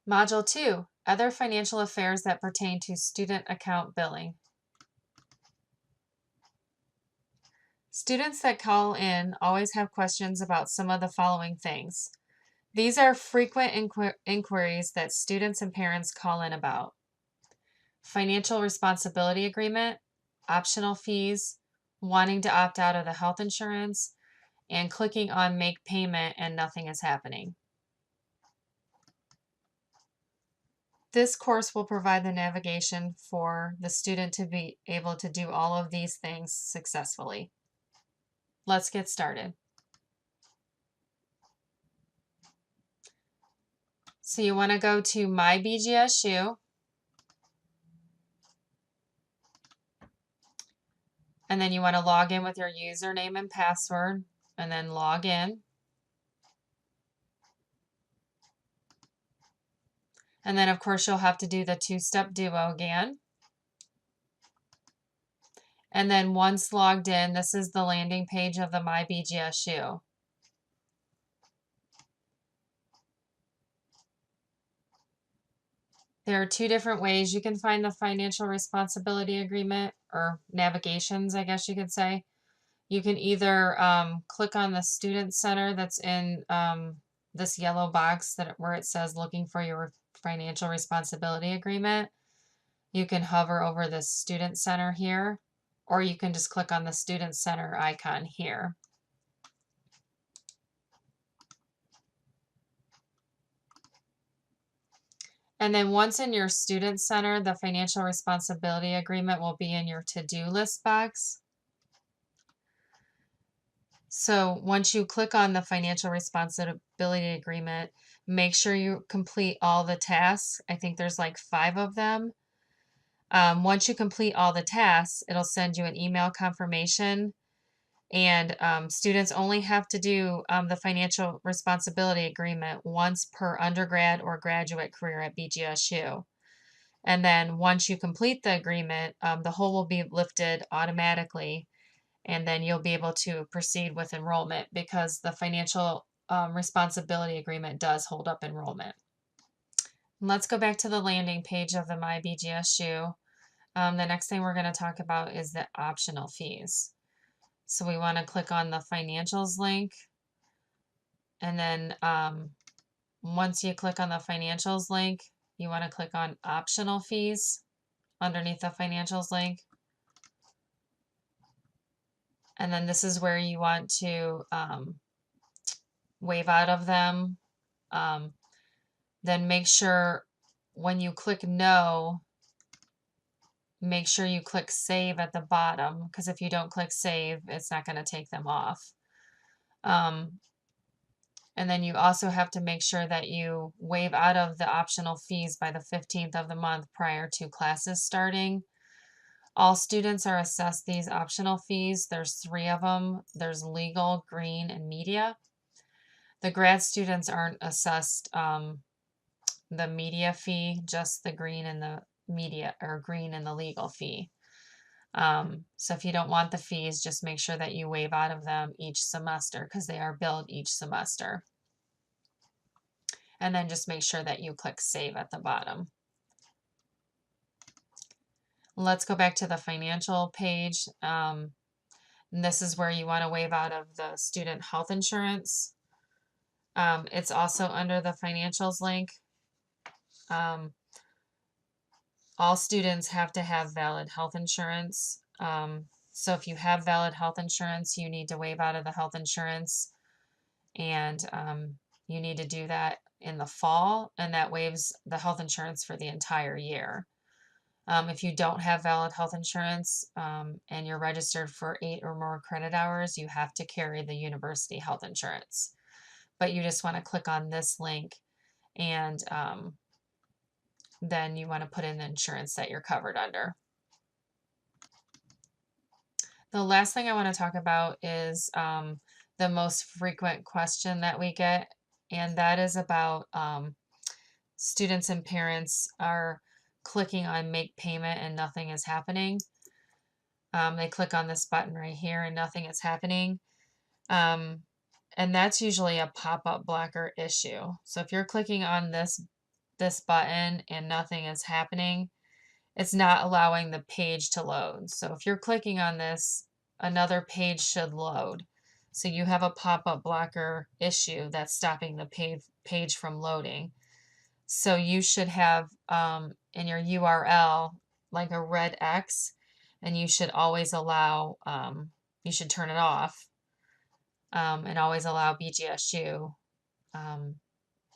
Module 2, Other Financial Affairs that Pertain to Student Account Billing. Students that call in always have questions about some of the following things. These are frequent inquiries that students and parents call in about. Financial responsibility agreement, optional fees, wanting to opt out of the health insurance, and clicking on make payment and nothing is happening. This course will provide the navigation for the student to be able to do all of these things successfully. Let's get started. So you want to go to My BGSU, and then you want to log in with your username and password, and then log in. And then of course you'll have to do the two-step duo again. And then once logged in, this is the landing page of the My BGSU. There are two different ways you can find the financial responsibility agreement, or navigations, I guess you could say. You can either click on the student center that's in this yellow box where it says looking for your financial responsibility agreement. You can hover over the student center here, or you can just click on the student center icon here. And then once in your student center, the financial responsibility agreement will be in your to-do list box. So once you click on the financial responsibility agreement, make sure you complete all the tasks. I think there's like 5 of them. Once you complete all the tasks, it'll send you an email confirmation, and students only have to do the financial responsibility agreement once per undergrad or graduate career at BGSU. And then once you complete the agreement, the hold will be lifted automatically, and then you'll be able to proceed with enrollment because the financial responsibility agreement does hold up enrollment. Let's go back to the landing page of the My BGSU. The next thing we're going to talk about is the optional fees. So we want to click on the financials link, and then once you click on the financials link, you want to click on optional fees underneath the financials link. And then this is where you want to waive out of them. Then make sure when you click no, make sure you click save at the bottom, because if you don't click save, it's not going to take them off. And then you also have to make sure that you waive out of the optional fees by the 15th of the month prior to classes starting. All students are assessed these optional fees. There's 3 of them. There's legal, green, and media. The grad students aren't assessed the media fee, just the green and the media, or green and the legal fee. So if you don't want the fees, just make sure that you waive out of them each semester, because they are billed each semester. And then just make sure that you click save at the bottom. Let's go back to the financial page. And this is where you want to waive out of the student health insurance. It's also under the financials link. All students have to have valid health insurance. So if you have valid health insurance, you need to waive out of the health insurance, and you need to do that in the fall, and that waives the health insurance for the entire year. If you don't have valid health insurance and you're registered for 8 or more credit hours, you have to carry the university health insurance. But you just want to click on this link, and then you want to put in the insurance that you're covered under. The last thing I want to talk about is the most frequent question that we get, and that is about students and parents are clicking on make payment and nothing is happening. They click on this button right here and nothing is happening. And that's usually a pop-up blocker issue. So if you're clicking on this this button and nothing is happening, it's not allowing the page to load. So if you're clicking on this, another page should load. So you have a pop-up blocker issue that's stopping the page from loading. So you should have in your URL like a red X, and you should always allow, you should turn it off, and always allow BGSU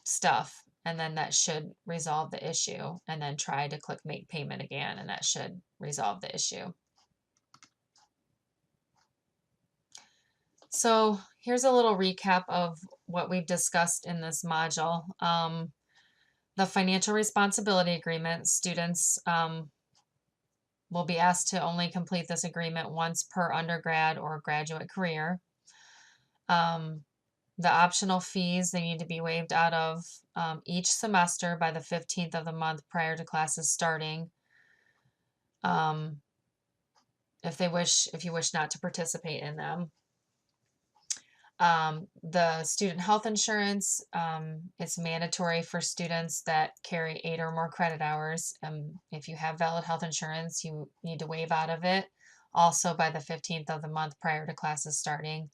stuff. And then that should resolve the issue. And then try to click make payment again, and that should resolve the issue. So here's a little recap of what we've discussed in this module. The financial responsibility agreement, students will be asked to only complete this agreement once per undergrad or graduate career. The optional fees, they need to be waived out of each semester by the 15th of the month prior to classes starting. If you wish not to participate in them. The student health insurance, it's mandatory for students that carry 8 or more credit hours. If you have valid health insurance, you need to waive out of it also by the 15th of the month prior to classes starting.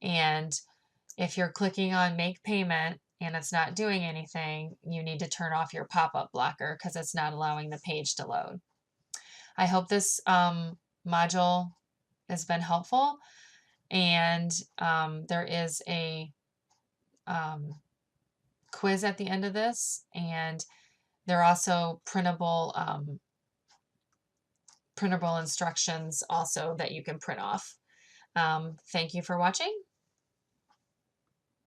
And if you're clicking on make payment and it's not doing anything, you need to turn off your pop-up blocker because it's not allowing the page to load. I hope this module has been helpful. And there is a quiz at the end of this, and there are also printable instructions also that you can print off. Thank you for watching.